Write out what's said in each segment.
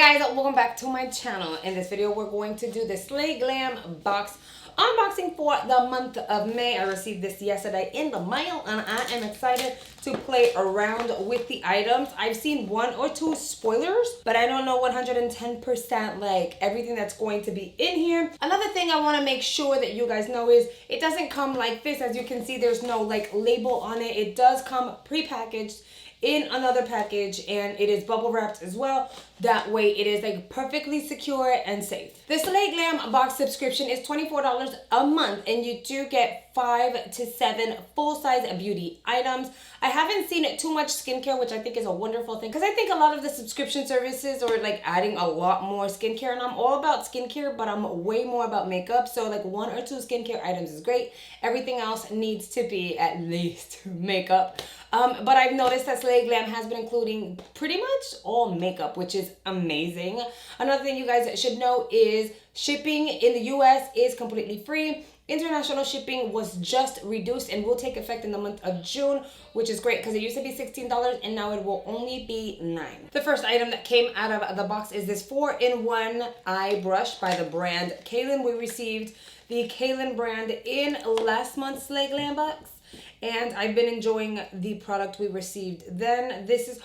Hi guys, welcome back to my channel. In this video, we're going to do the Slay Glam Box unboxing for the month of May. I received this yesterday in the mail and I am excited to play around with the items. I've seen one or two spoilers, but I don't know 110% like everything that's going to be in here. Another thing I want to make sure that you guys know is it doesn't come like this. As you can see, there's no like label on it. It does come pre-packaged in another package and it is bubble wrapped as well. That way it is like perfectly secure and safe. The Slay Glam Box subscription is $24 a month and you do get 5 to 7 full-size beauty items. I haven't seen it too much skincare, which I think is a wonderful thing because I think a lot of the subscription services are like adding a lot more skincare, and I'm all about skincare, but I'm way more about makeup. So like 1 or 2 skincare items is great. Everything else needs to be at least makeup. But I've noticed that Slay Glam has been including pretty much all makeup, which is amazing. Another thing you guys should know is shipping in the US is completely free. International shipping was just reduced and will take effect in the month of June, which is great because it used to be $16 and now it will only be $9. The first item that came out of the box is this 4-in-1 eye brush by the brand Guillen. We received the Guillen brand in last month's Slay Glam Box, and I've been enjoying the product we received then. This is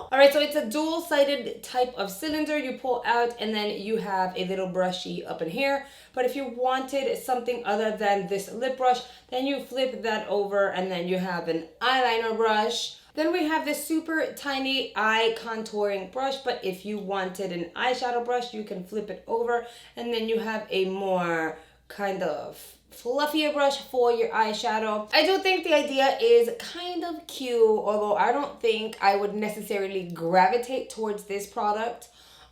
all right, so it's a dual-sided type of cylinder you pull out, and then you have a little brushy up in here. But if you wanted something other than this lip brush, then you flip that over and then you have an eyeliner brush. Then we have this super tiny eye contouring brush, but if you wanted an eyeshadow brush, you can flip it over and then you have a more kind of fluffier brush for your eyeshadow. I do think the idea is kind of cute, although I don't think I would necessarily gravitate towards this product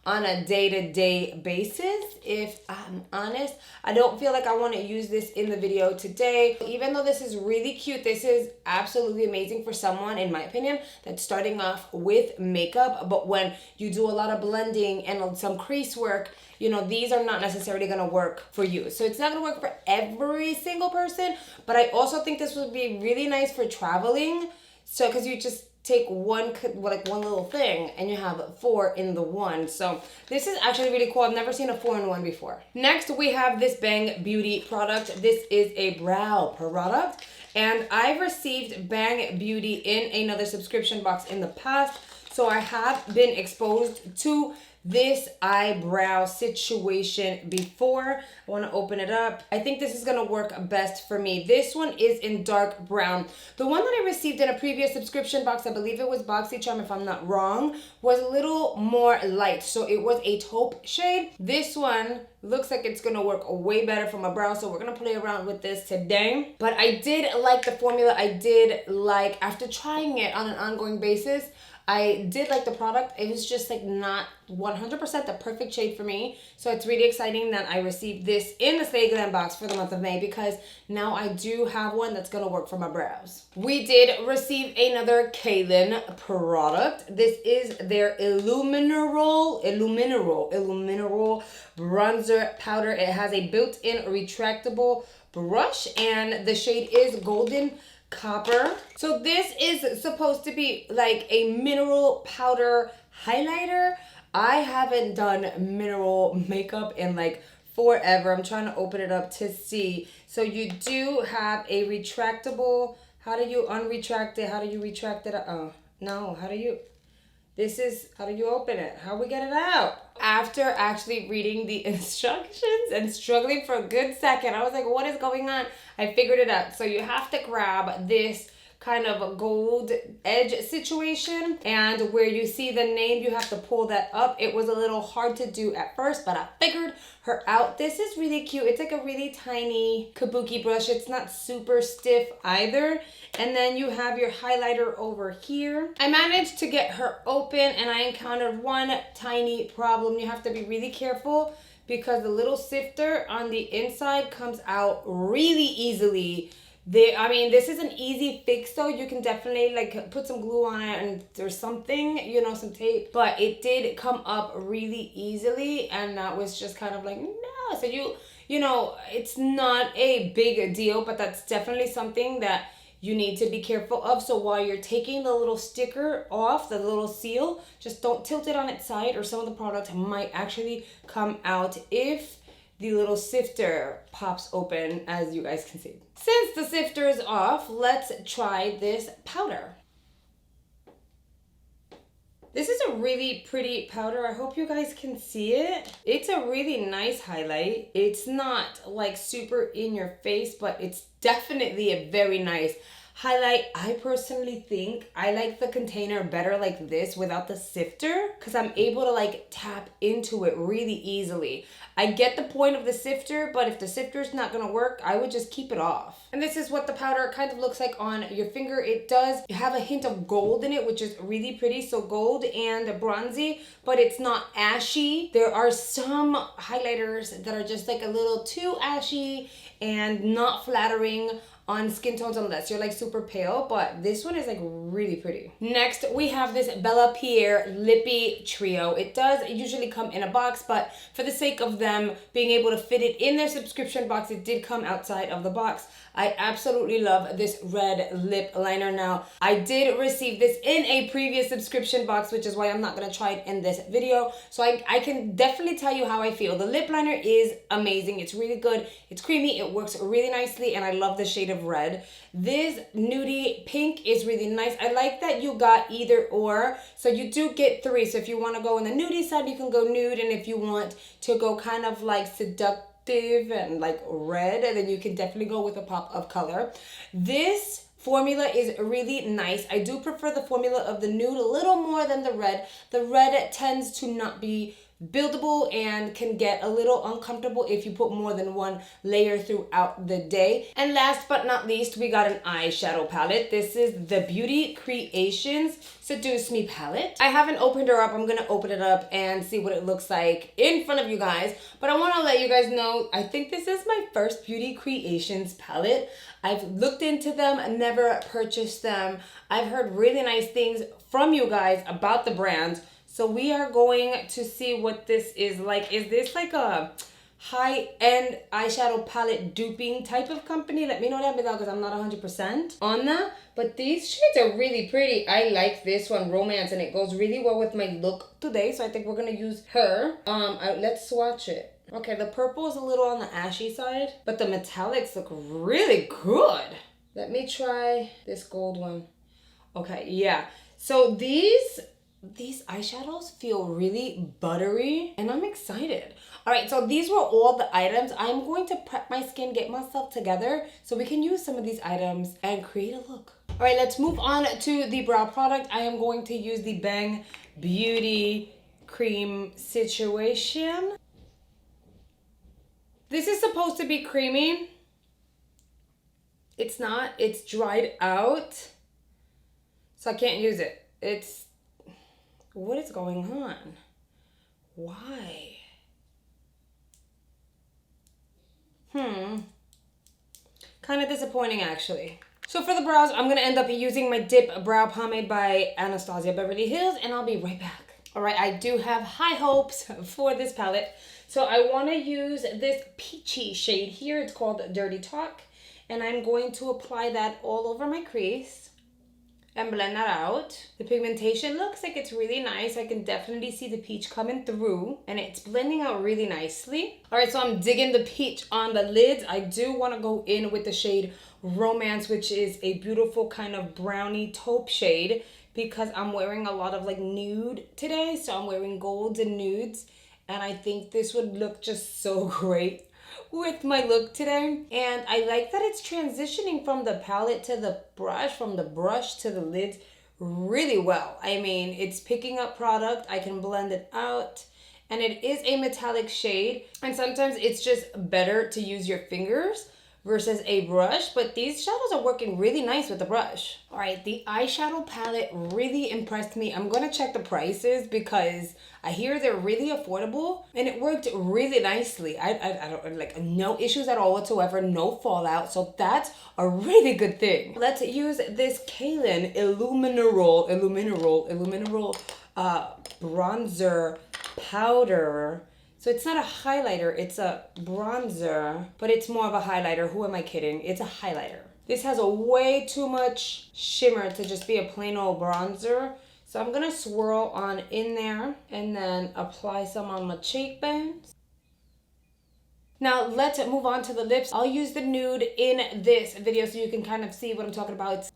on a day-to-day basis. If I'm honest, I don't feel like I want to use this in the video today. Even though this is really cute, this is absolutely amazing for someone, in my opinion, that's starting off with makeup. But when you do a lot of blending and some crease work, you know, these are not necessarily going to work for you. So it's not going to work for every single person, but I also think this would be really nice for traveling. So, because you just take one little thing and you have 4 in the one. So this is actually really cool. I've never seen a 4-in-1 before. Next, we have this Bang Beauty product. This is a brow product, and I've received Bang Beauty in another subscription box in the past. So I have been exposed to this eyebrow situation before. I want to open it up. I think this is going to work best for me. This one is in dark brown. The one that I received in a previous subscription box, I believe it was BoxyCharm if I'm not wrong, was a little more light. So it was a taupe shade. This one looks like it's going to work way better for my brow. So we're going to play around with this today. But I did like the formula. I did like, after trying it on an ongoing basis, I did like the product. It was just like not 100% the perfect shade for me. So it's really exciting that I received this in the Slay Glam Box for the month of May, because now I do have one that's gonna work for my brows. We did receive another Guillen product. This is their Illumineral bronzer powder. It has a built-in retractable brush and the shade is Golden Copper. So this is supposed to be like a mineral powder highlighter. I haven't done mineral makeup in like forever. I'm trying to open it up to see. So you do have a retractable. How do you unretract it? How do you retract it? Oh, no. How do you? This is, how do you open it? How we get it out? After actually reading the instructions and struggling for a good second, I was like, what is going on? I figured it out. So you have to grab this kind of a gold edge situation, and where you see the name, you have to pull that up. It was a little hard to do at first, but I figured her out. This is really cute. It's like a really tiny kabuki brush. It's not super stiff either. And then you have your highlighter over here. I managed to get her open and I encountered one tiny problem. You have to be really careful because the little sifter on the inside comes out really easily. I mean, this is an easy fix though. You can definitely like put some glue on it and there's something, you know, some tape. But it did come up really easily and that was just kind of like, no. So you know, it's not a big deal, but that's definitely something that you need to be careful of. So while you're taking the little sticker off, the little seal, just don't tilt it on its side, or some of the product might actually come out if the little sifter pops open, as you guys can see. Since the sifter is off, let's try this powder. This is a really pretty powder. I hope you guys can see it. It's a really nice highlight. It's not like super in your face, but it's definitely a very nice highlight. I personally think I like the container better like this without the sifter, because I'm able to like tap into it really easily. I get the point of the sifter, but if the sifter's not gonna work, I would just keep it off. And this is what the powder kind of looks like on your finger. It does have a hint of gold in it, which is really pretty. So gold and bronzy, but it's not ashy. There are some highlighters that are just like a little too ashy and not flattering on skin tones unless you're like super pale, but this one is like really pretty. Next, we have this Bella Pierre Lippy Trio. It does usually come in a box, but for the sake of them being able to fit it in their subscription box, it did come outside of the box. I absolutely love this red lip liner. Now, I did receive this in a previous subscription box, which is why I'm not gonna try it in this video. So I can definitely tell you how I feel. The lip liner is amazing. It's really good. It's creamy. It works really nicely, and I love the shade of red. This nudie pink is really nice. I like that you got either or. So you do get three. So if you wanna go on the nudie side, you can go nude. And if you want to go kind of like seductive and like red, and then you can definitely go with a pop of color. This formula is really nice. I do prefer the formula of the nude a little more than the red. The red tends to not be buildable and can get a little uncomfortable if you put more than one layer throughout the day. And last but not least, we got an eyeshadow palette. This is the Beauty Creations Seduce Me palette. I haven't opened her up. I'm gonna open it up and see what it looks like in front of you guys. But I wanna let you guys know, I think this is my first Beauty Creations palette. I've looked into them, never purchased them. I've heard really nice things from you guys about the brand. So we are going to see what this is like. Is this like a high-end eyeshadow palette duping type of company? Let me know down below, because I'm not 100% on that. But these shades are really pretty. I like this one, Romance, and it goes really well with my look today. So I think we're gonna use her. Let's swatch it. Okay, the purple is a little on the ashy side, but the metallics look really good. Let me try this gold one. Okay, yeah. So these eyeshadows feel really buttery, and I'm excited. All right, so these were all the items. I'm going to prep my skin, get myself together, so we can use some of these items and create a look. All right, let's move on to the brow product. I am going to use the Bang Beauty Cream Situation. This is supposed to be creamy. It's not. It's dried out, so I can't use it. What is going on? Why? Kind of disappointing, actually. So for the brows, I'm going to end up using my Dip Brow Pomade by Anastasia Beverly Hills, and I'll be right back. All right, I do have high hopes for this palette. So I want to use this peachy shade here. It's called Dirty Talk, and I'm going to apply that all over my crease and blend that out. The pigmentation looks like it's really nice. I can definitely see the peach coming through, and it's blending out really nicely. All right, so I'm digging the peach on the lids. I do want to go in with the shade Romance, which is a beautiful kind of brownie taupe shade, because I'm wearing a lot of like nude today. So I'm wearing golds and nudes, and I think this would look just so great with my look today. And I like that it's transitioning from the palette to the brush, from the brush to the lids really well. I mean, it's picking up product. I can blend it out, and it is a metallic shade, and sometimes it's just better to use your fingers versus a brush, but these shadows are working really nice with the brush. All right, the eyeshadow palette really impressed me. I'm gonna check the prices because I hear they're really affordable, and it worked really nicely. I don't like, no issues at all whatsoever, no fallout, so that's a really good thing. Let's use this Kaylin Illumineral bronzer powder. So it's not a highlighter, it's a bronzer, but it's more of a highlighter. Who am I kidding? It's a highlighter. This has a way too much shimmer to just be a plain old bronzer. So I'm gonna swirl on in there and then apply some on my cheekbones. Now let's move on to the lips. I'll use the nude in this video so you can kind of see what I'm talking about.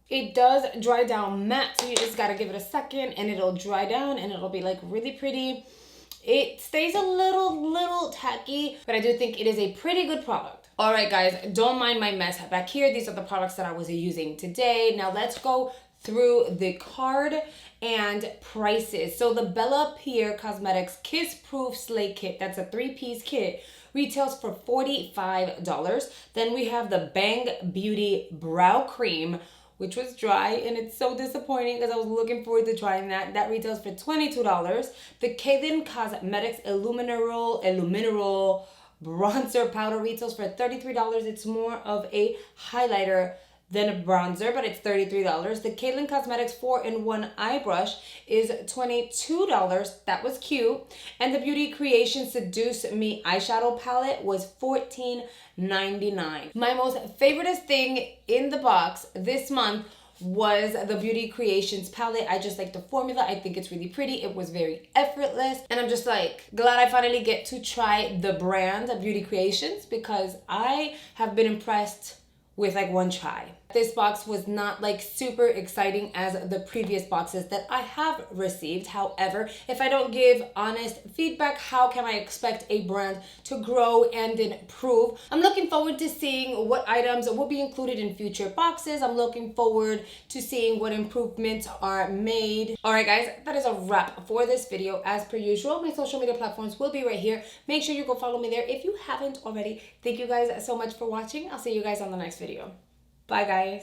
It does dry down matte, so you just gotta give it a second and it'll dry down and it'll be like really pretty. It stays a little tacky, but I do think it is a pretty good product. All right, guys, don't mind my mess back here. These are the products that I was using today. Now let's go through the card and prices. So the Bella Pierre Cosmetics Kiss Proof Slay Kit, that's a 3-piece kit, retails for $45. Then we have the Bang Beauty Brow Cream, which was dry, and it's so disappointing because I was looking forward to trying that. That retails for $22. The Kylie Cosmetics Illumineral Bronzer Powder retails for $33. It's more of a highlighter than a bronzer, but it's $33. The Kylie Cosmetics 4-in-1 Eye Brush is $22. That was cute. And the Beauty Creation Seduce Me Eyeshadow Palette was $14.99. My most favorite thing in the box this month was the Beauty Creations palette. I just like the formula. I think it's really pretty. It was very effortless. And I'm just like glad I finally get to try the brand of Beauty Creations because I have been impressed with like one try. This box was not like super exciting as the previous boxes that I have received. However, if I don't give honest feedback, how can I expect a brand to grow and improve? I'm looking forward to seeing what items will be included in future boxes. I'm looking forward to seeing what improvements are made. All right, guys, that is a wrap for this video. As per usual, my social media platforms will be right here. Make sure you go follow me there if you haven't already. Thank you guys so much for watching. I'll see you guys on the next video. Bye, guys.